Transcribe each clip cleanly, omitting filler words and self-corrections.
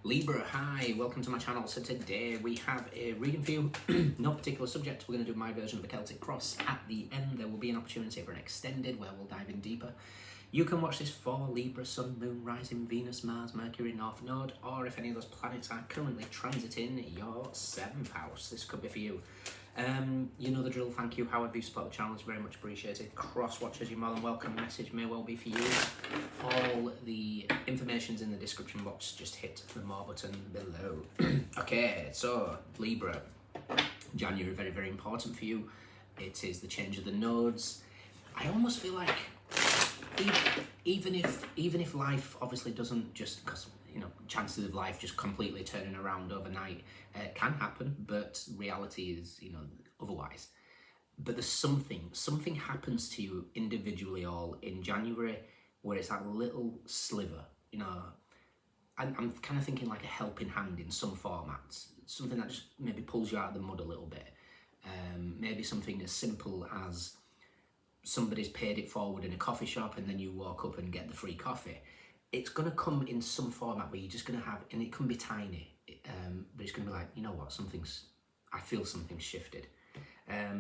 Libra, hi, welcome to my channel. So today we have a reading for you, no particular subject. We're going to do my version of the Celtic Cross. At the end there will be an opportunity for an extended where we'll dive in deeper. You can watch this for Libra, Sun, Moon, Rising, Venus, Mars, Mercury, North Node, or if any of those planets are currently transiting your 7th house. This could be for you. You know the drill, thank you. However you support the channel is very much appreciated. Cross watchers, you're more than welcome. Message may well be for you. All the information's in the description box, just hit the more button below. Okay, so Libra, January, very, very important for you. It is the change of the nodes. I almost feel like even if life obviously doesn't just, because chances of life just completely turning around overnight can happen, but reality is otherwise. But there's something happens to you individually all in January where it's that little sliver, I'm kind of thinking like a helping hand in some formats, something that just maybe pulls you out of the mud a little bit. Maybe something as simple as somebody's paid it forward in a coffee shop and then you walk up and get the free coffee. It's going to come in some format where you're just going to have, and it can be tiny, but it's going to be like, you know what, I feel something's shifted.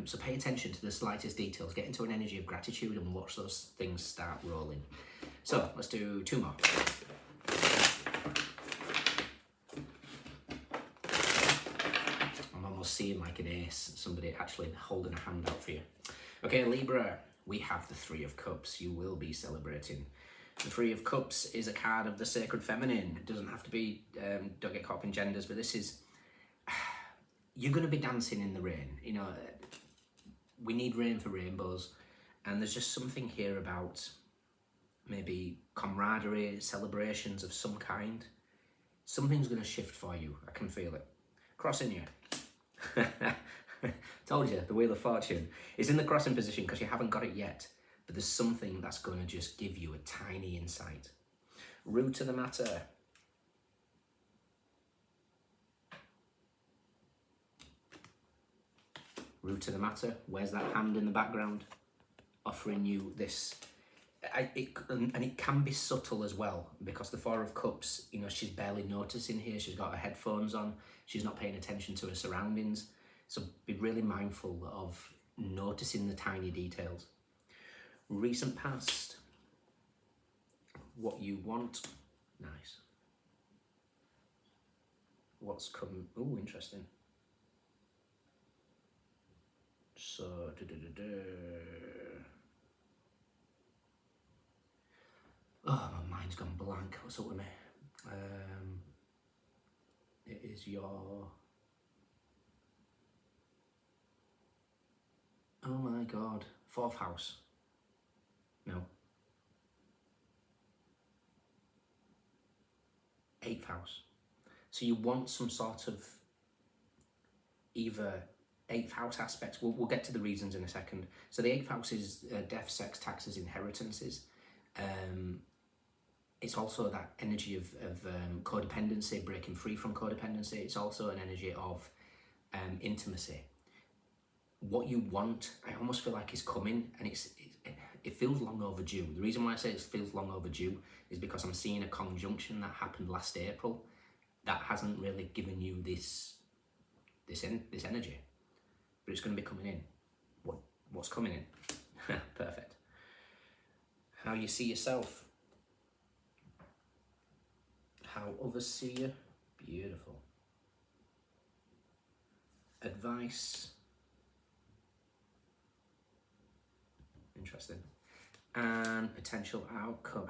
So pay attention to the slightest details, get into an energy of gratitude and watch those things start rolling. So let's do 2 more. I'm almost seeing like an ace, somebody actually holding a hand out for you. Okay, Libra, we have the 3 of Cups. You will be celebrating. The 3 of Cups is a card of the sacred feminine. It doesn't have to be, don't get caught up in genders, but this is, you're going to be dancing in the rain. We need rain for rainbows. And there's just something here about maybe camaraderie, celebrations of some kind. Something's going to shift for you. I can feel it. Crossing you. Told you, the Wheel of Fortune is in the crossing position because you haven't got it yet. But there's something that's going to just give you a tiny insight. Root of the matter. Root of the matter. Where's that hand in the background? Offering you this. And it can be subtle as well, because the 4 of Cups, she's barely noticing here. She's got her headphones on. She's not paying attention to her surroundings. So be really mindful of noticing the tiny details. Recent past, what you want, nice. What's coming, oh, interesting. So, oh, my mind's gone blank, what's up with me? It is your, oh my God, 4th house. No. 8th house. So you want some sort of either 8th house aspects. We'll get to the reasons in a second. So the 8th house is death, sex, taxes, inheritances. It's also that energy of codependency, breaking free from codependency. It's also an energy of intimacy. What you want, I almost feel like is coming, and it feels long overdue. The reason why I say it feels long overdue is because I'm seeing a conjunction that happened last April that hasn't really given you this energy, but it's going to be coming in. What's coming in? Perfect. How you see yourself, how others see you, beautiful. Advice, interesting. And potential outcome.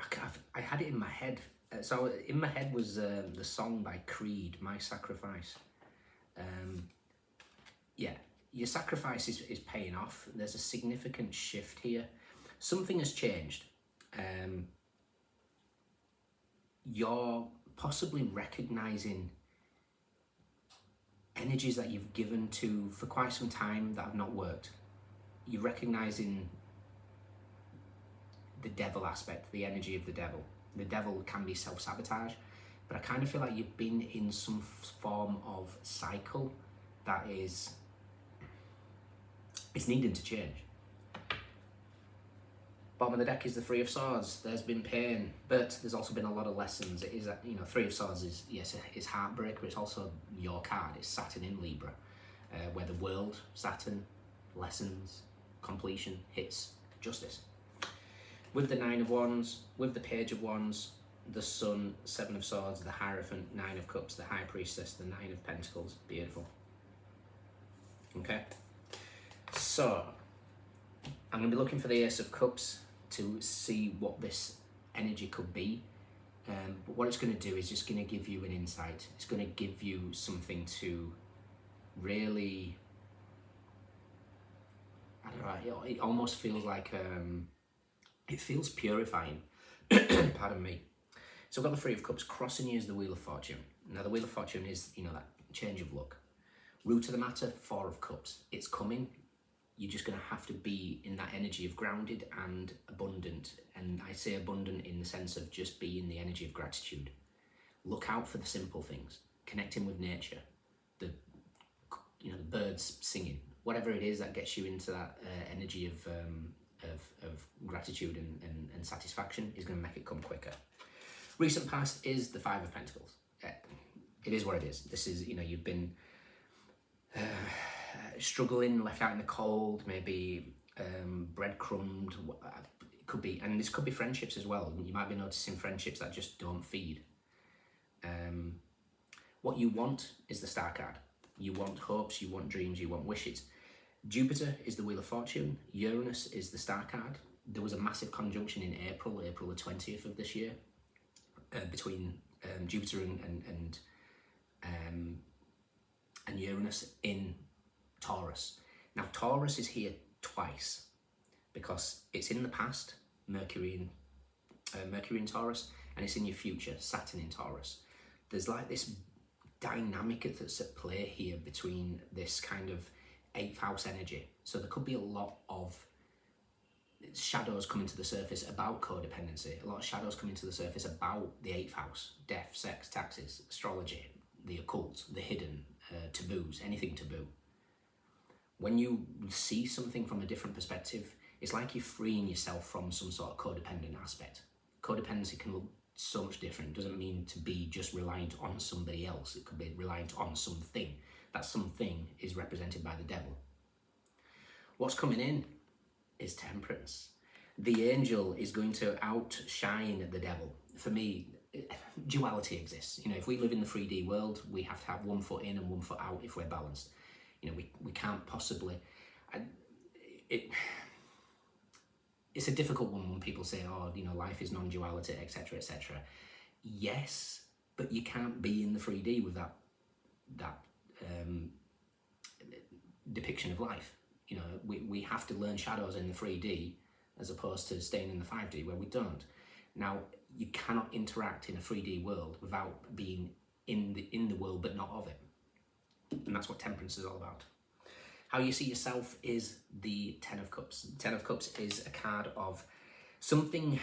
I had it in my head. So in my head was the song by Creed, My Sacrifice. Yeah, your sacrifice is paying off. There's a significant shift here. Something has changed. You're possibly recognizing energies that you've given to for quite some time that have not worked. You're recognizing the devil aspect, the energy of the devil. The devil can be self-sabotage, but I kind of feel like you've been in some form of cycle that is needing to change. Bottom of the deck is the Three of Swords. There's been pain, but there's also been a lot of lessons. It is, you know, Three of Swords is, yes, it's heartbreak, but it's also your card. It's Saturn in Libra, where the world, Saturn, lessons, completion, hits justice. With the Nine of Wands, with the Page of Wands, the Sun, Seven of Swords, the Hierophant, Nine of Cups, the High Priestess, the Nine of Pentacles. Beautiful. Okay. So, I'm going to be looking for the Ace of Cups to see what this energy could be. But what it's going to do is just going to give you an insight. It's going to give you something to really, I don't know, it almost feels like, it feels purifying. Pardon me. So I've got the Three of Cups. Crossing you is the Wheel of Fortune. Now the Wheel of Fortune is, you know, that change of luck. Root of the matter, Four of Cups. It's coming. You're just going to have to be in that energy of grounded and abundant. And I say abundant in the sense of just be in the energy of gratitude. Look out for the simple things. Connecting with nature. The birds singing. Whatever it is that gets you into that energy of gratitude and satisfaction is going to make it come quicker. Recent past is the Five of Pentacles. It is what it is. This is, you know, you've been struggling, left out in the cold, maybe breadcrumbed. It could be, and this could be friendships as well. You might be noticing friendships that just don't feed. What you want is the Star card. You want hopes, you want dreams, you want wishes. Jupiter is the Wheel of Fortune. Uranus is the Star card. There was a massive conjunction in April the 20th of this year, between Jupiter and Uranus in Taurus. Now Taurus is here twice because it's in the past, Mercury in Taurus, and it's in your future, Saturn in Taurus. There's like this dynamic that's at play here between this kind of 8th house energy. So there could be a lot of shadows coming to the surface about codependency, a lot of shadows coming to the surface about the 8th house, death, sex, taxes, astrology, the occult, the hidden, taboos, anything taboo. When you see something from a different perspective, it's like you're freeing yourself from some sort of codependent aspect. Codependency can look so much different. It doesn't mean to be just reliant on somebody else. It could be reliant on something. That something is represented by the devil. What's coming in is Temperance. The angel is going to outshine the devil. For me, duality exists. You know, if we live in the 3D world, we have to have one foot in and one foot out if we're balanced. You know, we can't possibly... It's a difficult one when people say, oh, you know, life is non-duality, etc., etc. Yes, but you can't be in the 3D with that depiction of life. You know, we have to learn shadows in the 3D as opposed to staying in the 5D where we don't. Now, you cannot interact in a 3D world without being in the world but not of it. And that's what Temperance is all about. How you see yourself is the Ten of Cups. Ten of Cups is a card of something.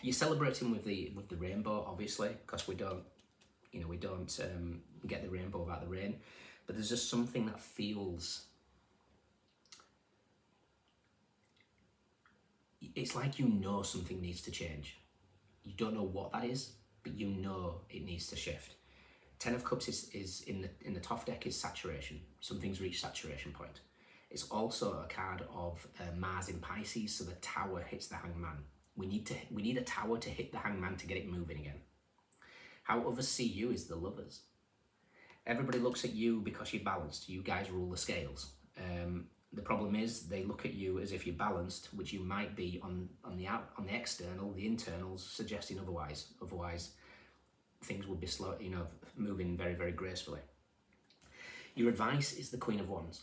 You're celebrating with the rainbow, obviously, because we don't get the rainbow without the rain. But there's just something that feels. It's like you know something needs to change. You don't know what that is, but you know it needs to shift. Ten of Cups is in the top deck is saturation. Something's reached saturation point. It's also a card of Mars in Pisces, so the tower hits the hangman. We need a tower to hit the hangman to get it moving again. How others see you is the Lovers. Everybody looks at you because you're balanced. You guys rule the scales. The problem is they look at you as if you're balanced, which you might be on the external. The internals suggesting otherwise. Otherwise, things would be slow, you know, moving very, very gracefully. Your advice is the Queen of Wands.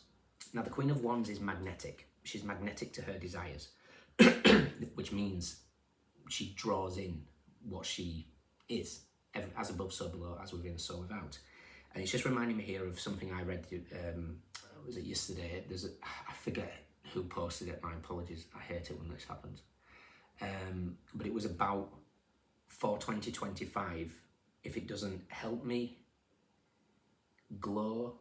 Now, the Queen of Wands is magnetic. She's magnetic to her desires, which means she draws in what she is, as above, so below, as within, so without. And it's just reminding me here of something I read, was it yesterday? I forget who posted it, my apologies. I hate it when this happens. But it was about, for 2025, if it doesn't help me glow,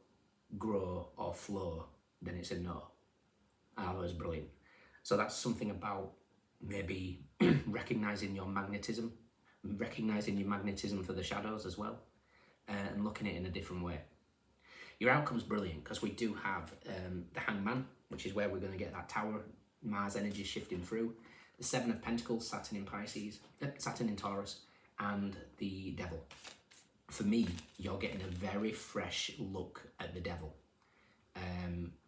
grow, or flow, then it's a no. And that was brilliant. So that's something about maybe recognizing your magnetism for the shadows as well, and looking at it in a different way. Your outcome's brilliant because we do have the Hangman, which is where we're going to get that Tower Mars energy shifting through. The Seven of Pentacles, Saturn in Taurus, and the Devil. For me, you're getting a very fresh look at the Devil.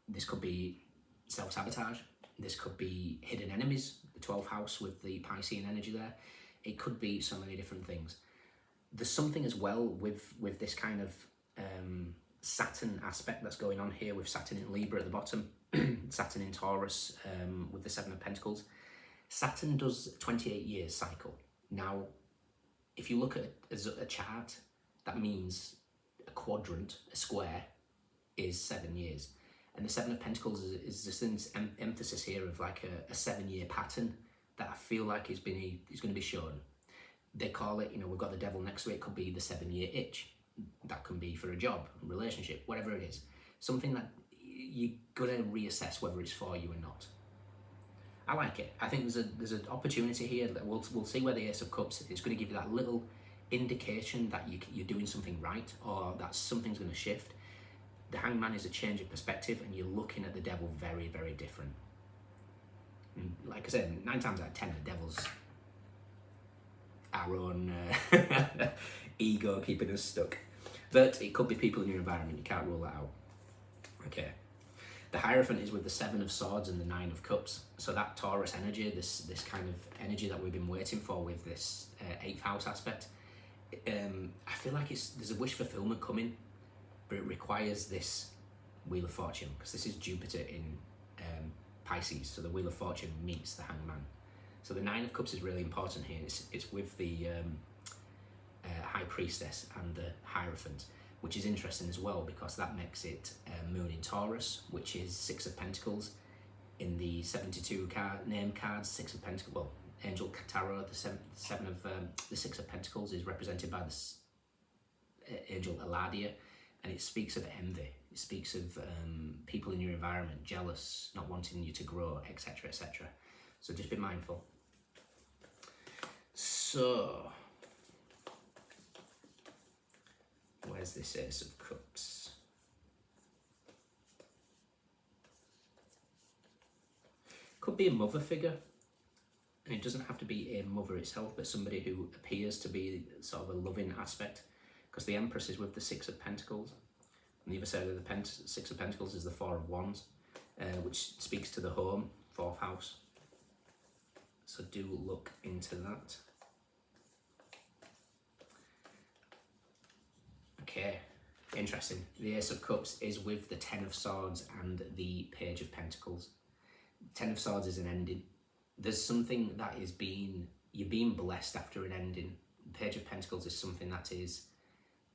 This could be self-sabotage. This could be hidden enemies, the 12th house with the Piscean energy there. It could be so many different things. There's something as well with this kind of Saturn aspect that's going on here, with Saturn in Libra at the bottom, Saturn in Taurus with the Seven of Pentacles. Saturn does 28 years cycle. Now, if you look at a chart, that means a quadrant, a square, is 7 years. And the Seven of Pentacles is just an emphasis here of like a 7-year pattern that I feel like is going to be shown. They call it, we've got the Devil next to it, could be the 7-year itch. That can be for a job, relationship, whatever it is. Something that you're going to reassess whether it's for you or not. I like it. I think there's an opportunity here that we'll see where the Ace of Cups is going to give you that little indication that you're doing something right, or that something's going to shift. The Hangman is a change of perspective, and you're looking at the Devil very, very different. And like I said, 9 times out of 10, the Devil's our own ego keeping us stuck. But it could be people in your environment, you can't rule that out. Okay. The Hierophant is with the 7 of Swords and the 9 of Cups. So that Taurus energy, this kind of energy that we've been waiting for with this 8th house aspect, I feel like there's a wish fulfillment coming, but it requires this Wheel of Fortune, because this is Jupiter in Pisces, so the Wheel of Fortune meets the Hangman. So the 9 of Cups is really important here. It's with the High Priestess and the Hierophant, which is interesting as well, because that makes it Moon in Taurus, which is 6 of Pentacles. In the 72 name cards, 6 of Pentacles, well, Angel Tarot, the 6 of Pentacles is represented by the Angel Eladia, and it speaks of envy. It speaks of people in your environment, jealous, not wanting you to grow, etc., etc. So just be mindful. So, where's this Ace of Cups? Could be a mother figure. And it doesn't have to be a mother itself, but somebody who appears to be sort of a loving aspect. Because the Empress is with the 6 of Pentacles. On the other side of the 6 of Pentacles is the 4 of Wands, which speaks to the home, 4th house. So do look into that. Okay, interesting. The Ace of Cups is with the 10 of Swords and the Page of Pentacles. 10 of Swords is an ending. There's something that is you're being blessed after an ending. The Page of Pentacles is something that is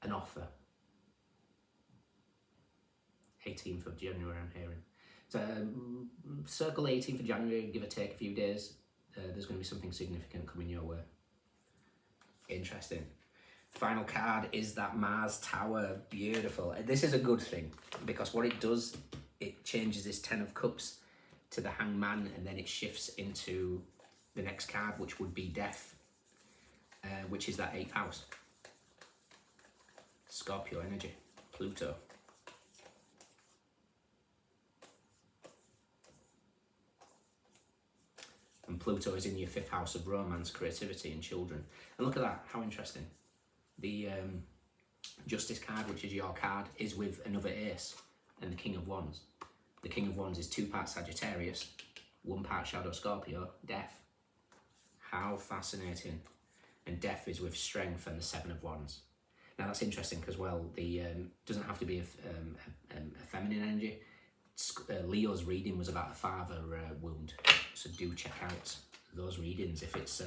an offer. 18th of January, I'm hearing. So circle 18th of January, give or take a few days. There's going to be something significant coming your way. Interesting. Final card is that Mars Tower. Beautiful. This is a good thing, because what it does, it changes this 10 of Cups to the Hangman, and then it shifts into the next card, which would be Death, which is that 8th house. Scorpio energy, Pluto. And Pluto is in your 5th house of romance, creativity and children. And look at that, how interesting. The Justice card, which is your card, is with another ace and the King of Wands. The King of Wands is 2 parts Sagittarius, 1 part Shadow Scorpio, Death. How fascinating. And Death is with Strength and the 7 of Wands. Now that's interesting because, well, the doesn't have to be a feminine energy. Leo's reading was about a father wound, so do check out those readings if it's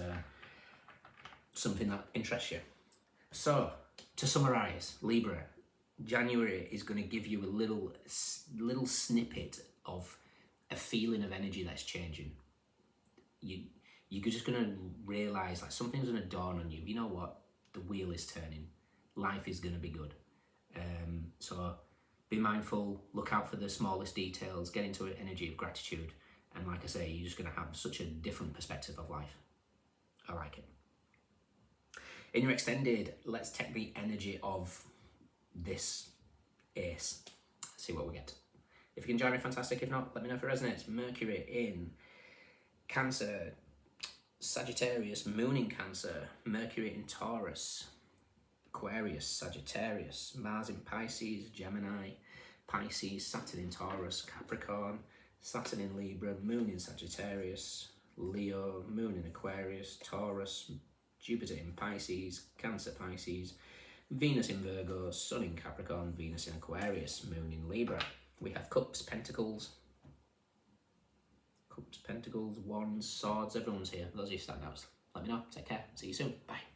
something that interests you. So, to summarise, Libra, January is going to give you a little snippet of a feeling of energy that's changing. You're just going to realise like something's going to dawn on you. You know what? The wheel is turning. Life is going to be good. So be mindful, look out for the smallest details, get into an energy of gratitude, And like I say, you're just going to have such a different perspective of life. I like it. In your extended, let's take the energy of this ace. See what we get. If you can join me, fantastic. If not, let me know if it resonates. Mercury in Cancer, Sagittarius, Moon in Cancer, Mercury in Taurus, Aquarius, Sagittarius, Mars in Pisces, Gemini, Pisces, Saturn in Taurus, Capricorn, Saturn in Libra, Moon in Sagittarius, Leo, Moon in Aquarius, Taurus, Jupiter in Pisces, Cancer, Pisces, Venus in Virgo, Sun in Capricorn, Venus in Aquarius, Moon in Libra. We have Cups, Pentacles, Wands, Swords. Everyone's here. Those are your standouts. Let me know. Take care. See you soon. Bye.